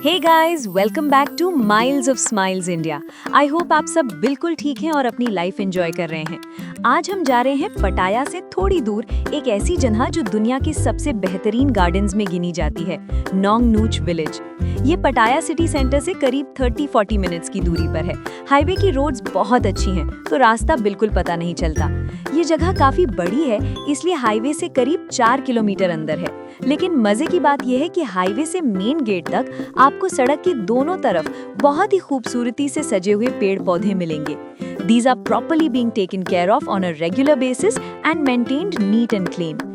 Hey guys, welcome back to miles of smiles India. I hope आप सब बिल्कुल ठीक हैं और अपनी लाइफ एंजॉय कर रहे हैं। आज हम जा रहे हैं पटाया से थोड़ी दूर एक ऐसी जगह जो दुनिया के सबसे बेहतरीन गार्डन्स में गिनी जाती है, नोंगनूच विलेज। ये पटाया सिटी सेंटर से करीब 30-40 मिनट्स की दूरी पर है। हाईवे की रोड्स बहुत अच्छी हैं, तो रास्ता बिल्कुल पता नहीं चलता। ये जगह काफी बड़ी है, इसलिए हाईवे से करीब 4 किलोमीटर अंदर है। लेकिन मजे की बात यह है कि हाईवे से मेन गेट तक आपको सड़क की दोनों तरफ बहुत ही खूबसूरती से सजे हुए पेड़ पौधे मिलेंगे। These are properly being taken care of on a regular basis and maintained neat and clean.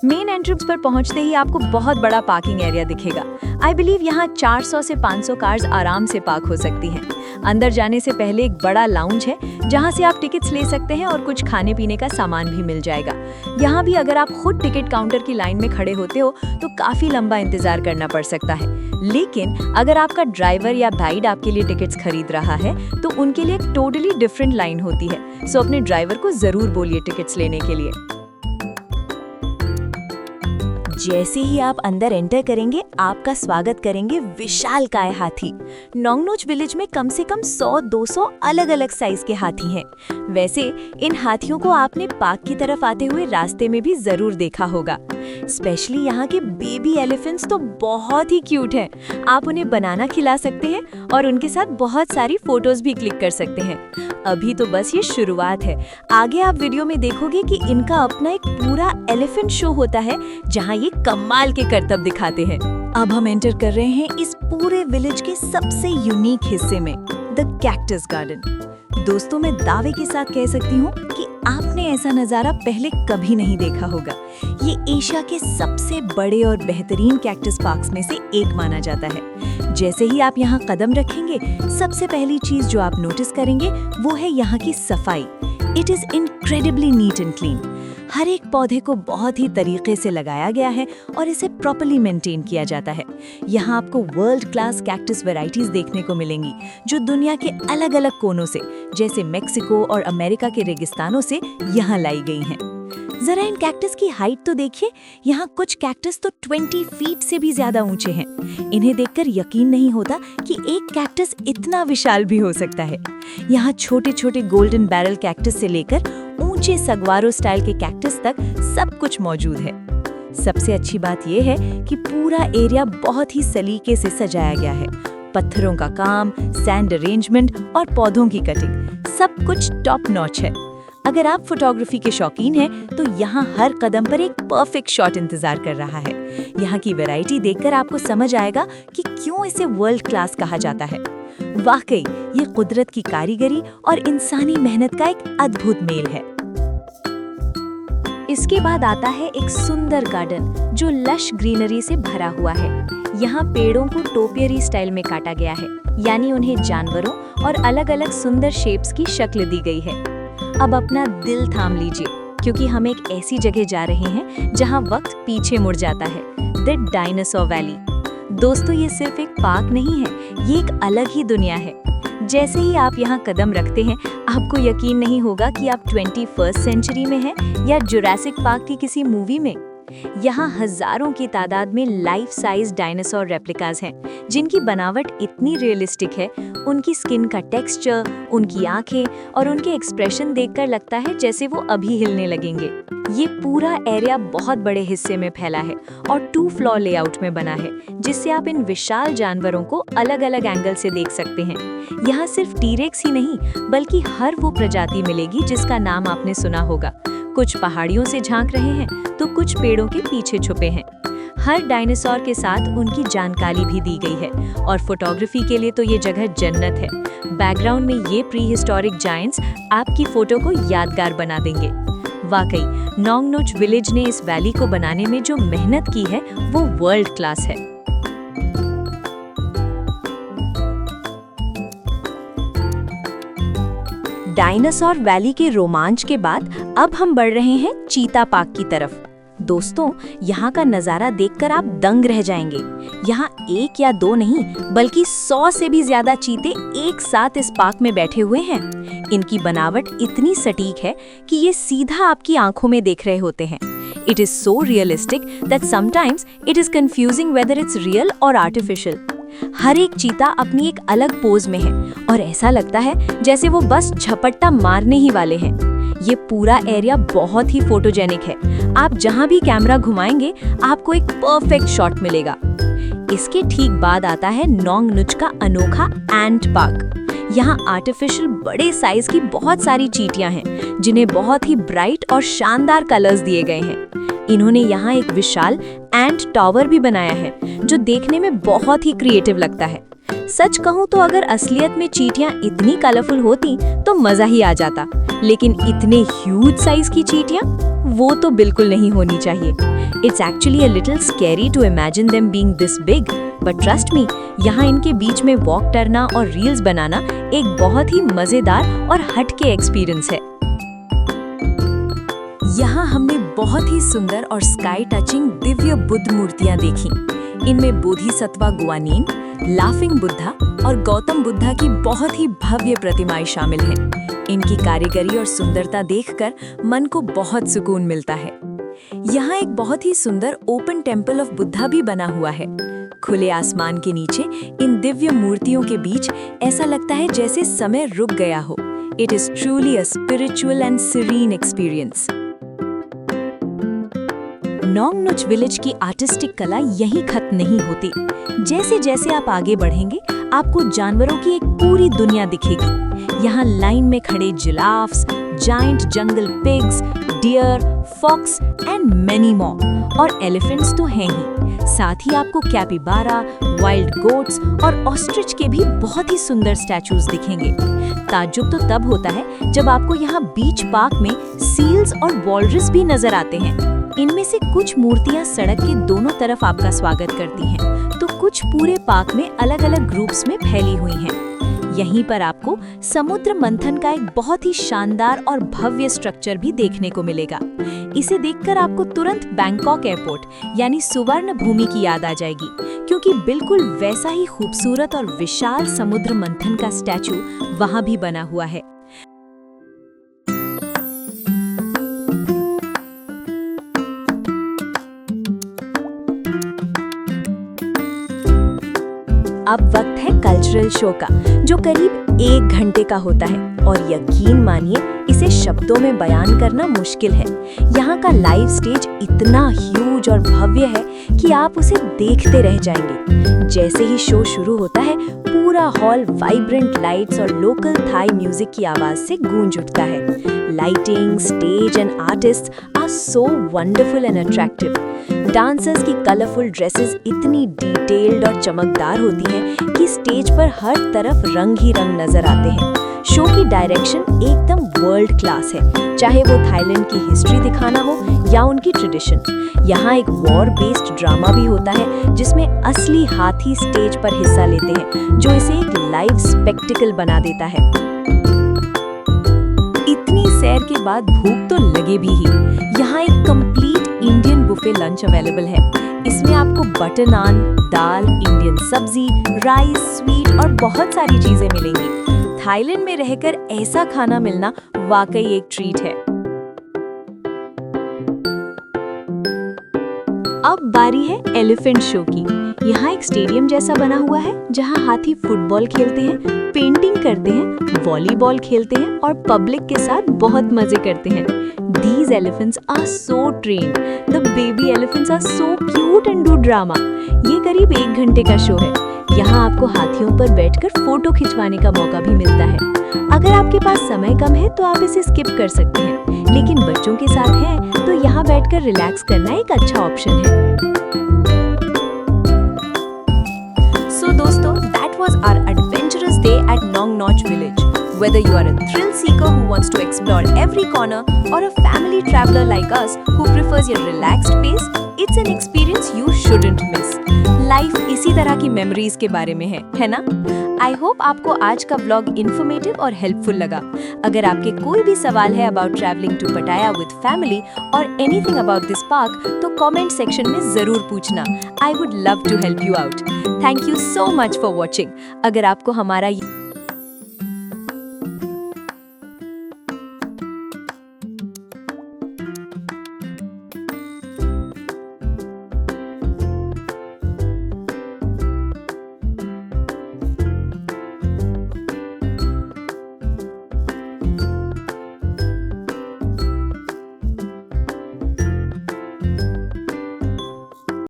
Main entrance पर पहुंचते ही आपको बहुत बड़ा पार्किंग एरिया दिखेगा। आई बिलीव यहाँ 400 से 500 कार्स आराम से पार्क हो सकती हैं। अंदर जाने से पहले एक बड़ा लाउंज है जहाँ से आप टिकट्स ले सकते हैं और कुछ खाने पीने का सामान भी मिल जाएगा। यहाँ भी अगर आप खुद टिकट काउंटर की लाइन में खड़े होते हो तो काफी लंबा इंतजार करना पड़ सकता है। लेकिन अगर आपका ड्राइवर या गाइड आपके लिए टिकट्स खरीद रहा है तो उनके लिए एक टोटली डिफरेंट लाइन होती है। सो अपने ड्राइवर को जरूर बोलिए टिकट्स लेने के लिए। जैसे ही आप अंदर एंटर करेंगे, आपका स्वागत करेंगे विशालकाय हाथी। नोंगनूच विलेज में कम से कम 100-200 अलग-अलग साइज के हाथी हैं। वैसे इन हाथियों को आपने पार्क की तरफ आते हुए रास्ते में भी जरूर देखा होगा। स्पेशली यहाँ के बेबी एलिफेंट्स तो बहुत ही क्यूट हैं। आप उन्हें बनाना खिला सकते हैं और उनके साथ बहुत सारी फोटोज भी क्लिक कर सकते हैं। अभी तो बस ये शुरुआत है। आगे आप वीडियो में देखोगे कि इनका अपना एक पूरा एलिफेंट शो होता है जहाँ ये कमाल के करतब दिखाते हैं। अब हम एंटर कर रहे हैं इस पूरे विलेज के सबसे यूनिक हिस्से में, द कैक्टस गार्डन। दोस्तों, मैं दावे के साथ कह सकती हूँ कि आपने ऐसा नजारा पहले कभी नहीं देखा होगा। ये एशिया के सबसे बड़े और बेहतरीन कैक्टस पार्क्स में से एक माना जाता है। जैसे ही आप यहाँ कदम रखेंगे, सबसे पहली चीज जो आप नोटिस करेंगे वो है यहाँ की सफाई। It is incredibly neat and clean. हर एक पौधे को बहुत ही तरीके से लगाया गया है और इसे प्रॉपर्ली मेंटेन किया जाता है। यहाँ आपको वर्ल्ड क्लास कैक्टस वैरायटीज देखने को मिलेंगी जो दुनिया के अलग अलग कोनों से, जैसे मेक्सिको और अमेरिका के रेगिस्तानों से यहाँ लाई गई हैं। जरा इन कैक्टस की हाइट तो देखिए। यहाँ कुछ कैक्टस तो 20 फीट से भी ज्यादा ऊंचे हैं। इन्हें देखकर यकीन नहीं होता कि एक कैक्टस इतना विशाल भी हो सकता है। यहाँ छोटे छोटे गोल्डन बैरल कैक्टस से लेकर ऊंचे सगवारो स्टाइल के कैक्टस तक सब कुछ मौजूद है। सबसे अच्छी बात यह है कि पूरा एरिया बहुत ही सलीके से सजाया गया है। पत्थरों का काम, सैंड अरेंजमेंट और पौधों की कटिंग, सब कुछ टॉप नॉच है। अगर आप फोटोग्राफी के शौकीन हैं, तो यहाँ हर कदम पर एक परफेक्ट शॉट इंतजार कर रहा है। यहाँ की वैरायटी देखकर आपको समझ आएगा कि क्यों इसे वर्ल्ड क्लास कहा जाता है। वाकई ये कुदरत की कारीगरी और इंसानी मेहनत का एक अद्भुत मेल है। इसके बाद आता है एक सुंदर गार्डन जो लश ग्रीनरी से भरा हुआ है। यहाँ पेड़ों को टोपियरी स्टाइल में काटा गया है, यानी उन्हें जानवरों और अलग अलग सुंदर शेप्स की शक्ल दी गई है। अब अपना दिल थाम लीजिए, क्योंकि हम एक ऐसी जगह जा रहे हैं जहाँ वक्त पीछे मुड़ जाता है, द डायनासोर वैली। दोस्तों, ये सिर्फ एक पार्क नहीं है, ये एक अलग ही दुनिया है। जैसे ही आप यहाँ कदम रखते हैं, आपको यकीन नहीं होगा कि आप 21st सेंचुरी में हैं या जुरासिक पार्क की किसी मूवी में। यहाँ हजारों की तादाद में लाइफ साइज डायनासोर रेप्लिकाज हैं, जिनकी बनावट इतनी रियलिस्टिक है। उनकी स्किन का टेक्सचर, उनकी आंखें और उनके एक्सप्रेशन देखकर लगता है जैसे वो अभी हिलने लगेंगे। ये पूरा एरिया बहुत बड़े हिस्से में फैला है और 2 फ्लोर लेआउट में बना है, जिससे आप इन विशाल जानवरों को अलग अलग एंगल से देख सकते हैं। यहाँ सिर्फ टीरेक्स ही नहीं, बल्कि हर वो प्रजाति मिलेगी जिसका नाम आपने सुना होगा। कुछ पहाड़ियों से झांक रहे हैं तो कुछ पेड़ों के पीछे छुपे हैं। हर डायनासोर के साथ उनकी जानकारी भी दी गई है और फोटोग्राफी के लिए तो ये जगह जन्नत है। बैकग्राउंड में ये प्री हिस्टोरिक जायंट्स आपकी फोटो को यादगार बना देंगे। वाकई नोंगनूच विलेज ने इस वैली को बनाने में जो मेहनत की है वो वर्ल्ड क्लास है। डायनासोर वैली के रोमांच के बाद अब हम बढ़ रहे हैं चीता पार्क की तरफ। दोस्तों, यहाँ का नजारा देखकर आप दंग रह जाएंगे। यहाँ 1 या 2 नहीं, बल्कि 100 से भी ज्यादा चीते एक साथ इस पार्क में बैठे हुए हैं। इनकी बनावट इतनी सटीक है कि ये सीधा आपकी आंखों में देख रहे होते हैं। It is so realistic that sometimes it is confusing whether it's real or artificial. हर एक चीता अपनी एक अलग पोज में है और ऐसा लगता है जैसे वो बस झपट्टा मारने ही वाले हैं। ये पूरा एरिया बहुत ही फोटोजेनिक है। आप जहां भी कैमरा घुमाएंगे आपको एक परफेक्ट शॉट मिलेगा। इसके ठीक बाद आता है नोंगनुच का अनोखा एंट पार्क। यहाँ आर्टिफिशियल बड़े साइज की बहुत सारी चींटियां हैं जिन्हें बहुत ही ब्राइट और शानदार कलर्स दिए गए हैं। इन्होंने यहाँ एक विशाल एंट टावर भी बनाया है जो देखने में बहुत ही क्रिएटिव लगता है। सच कहूँ तो अगर असलियत में चींटियां इतनी कलरफुल होती तो मजा ही आ जाता, लेकिन इतने ह्यूज साइज की चींटियां वो तो बिल्कुल नहीं होनी चाहिए। It's actually a little scary to imagine them being this big, but trust me, यहाँ इनके बीच में वॉक करना और रील्स बनाना एक बहुत ही मजेदार और हटके एक्सपीरियंस है। यहाँ हमने बहुत ही सुंदर और स्काई टचिंग दिव्य बुद्ध मूर्तियाँ देखी। इनमें बोधिसत्वा गुआनीन, लाफिंग बुद्धा और गौतम बुद्धा की बहुत ही भव्य प्रतिमाएं शामिल हैं। इनकी कारीगरी और सुंदरता देखकर मन को बहुत सुकून मिलता है। यहाँ एक बहुत ही सुंदर ओपन टेम्पल ऑफ बुद्धा भी बना हुआ है। खुले आसमान के नीचे इन दिव्य मूर्तियों के बीच ऐसा लगता है जैसे समय रुक गया हो। It is truly a spiritual and serene experience. Nong Nooch village की आर्टिस्टिक कला यहीं खत्म नहीं होती। जैसे जैसे आप आगे बढ़ेंगे आपको जानवरों की एक पूरी दुनिया दिखेगी। यहाँ लाइन में खड़े giraffes, giant jungle pigs, deer, fox and many more, और एलिफेंट्स तो हैं ही। साथ ही आपको कैपिबारा, वाइल्ड गोट्स और ऑस्ट्रिच के भी बहुत ही सुंदर स्टैचूज दिखेंगे। ताज्जुब तो तब होता है जब आपको यहाँ बीच पार्क में सील्स और वॉलरस भी नजर आते हैं। इनमें से कुछ मूर्तियां सड़क के दोनों तरफ आपका स्वागत करती हैं, तो कुछ पूरे पार्क में अलग अलग ग्रुप्स में फैली हुई हैं। यहीं पर आपको समुद्र मंथन का एक बहुत ही शानदार और भव्य स्ट्रक्चर भी देखने को मिलेगा। इसे देखकर आपको तुरंत बैंकॉक एयरपोर्ट यानी सुवर्ण भूमि की याद आ जाएगी, क्योंकि बिल्कुल वैसा ही खूबसूरत और विशाल समुद्र मंथन का स्टैचू वहां भी बना हुआ है। अब वक्त है कल्चरल शो का, जो करीब 1 घंटे का होता है और यकीन मानिए इसे शब्दों में बयान करना मुश्किल है। यहाँ का लाइव स्टेज इतना ह्यूज और भव्य है कि आप उसे देखते रह जाएंगे। जैसे ही शो शुरू होता है पूरा हॉल वाइब्रेंट लाइट्स और लोकल थाई म्यूजिक की आवाज से गूंज उठता है। Lighting, stage and artists are so wonderful and attractive. Dancers की कलरफुल ड्रेसेस इतनी डिटेल्ड और चमकदार होती हैं कि स्टेज पर हर तरफ रंग ही रंग नजर आते हैं। शो की डायरेक्शन एकदम वर्ल्ड क्लास है, चाहे वो थाईलैंड की हिस्ट्री दिखाना हो या उनकी ट्रेडिशन। यहाँ एक वॉर बेस्ड ड्रामा भी होता है जिसमें असली हाथी स्टेज पर हिस्सा लेते हैं, जो इसे एक लाइव स्पेक्टिकल बना देता है। इतनी सैर के बाद भूख तो लगे भी ही। यहाँ एक complete Indian buffet lunch available है। इसमें आपको बटर नान, दाल, इंडियन सब्जी, राइस, स्वीट और बहुत सारी चीजें मिलेंगी। थाईलैंड में रहकर ऐसा खाना मिलना वाकई एक ट्रीट है। अब बारी है एलिफेंट शो की। यहाँ एक स्टेडियम जैसा बना हुआ है जहाँ हाथी फुटबॉल खेलते हैं, पेंटिंग करते हैं, वॉलीबॉल खेलते हैं और पब्लिक के साथ बहुत मजे करते हैं। These elephants are so trained. The baby elephants are so cute and do drama. ये करीब 1 घंटे का शो है। यहाँ आपको हाथियों पर बैठकर फोटो खिंचवाने का मौका भी मिलता है। अगर आपके पास समय कम है तो आप इसे स्किप कर सकते हैं, लेकिन बच्चों के साथ हैं तो यहाँ बैठकर रिलैक्स करना एक अच्छा ऑप्शन है। So दोस्तों, that was our adventurous day at Nongnoch village. Whether you are a thrill seeker who wants to explore every corner or a family traveler like us who prefers a relaxed pace, it's an experience you shouldn't miss. Life इसी तरह की memories के बारे में है ना? I hope आपको आज का vlog informative और helpful लगा। अगर आपके कोई भी सवाल है about traveling to Pattaya with family or anything about this park, तो comment section में जरूर पूछना। I would love to help you out. Thank you so much for watching. अगर आपको हमारा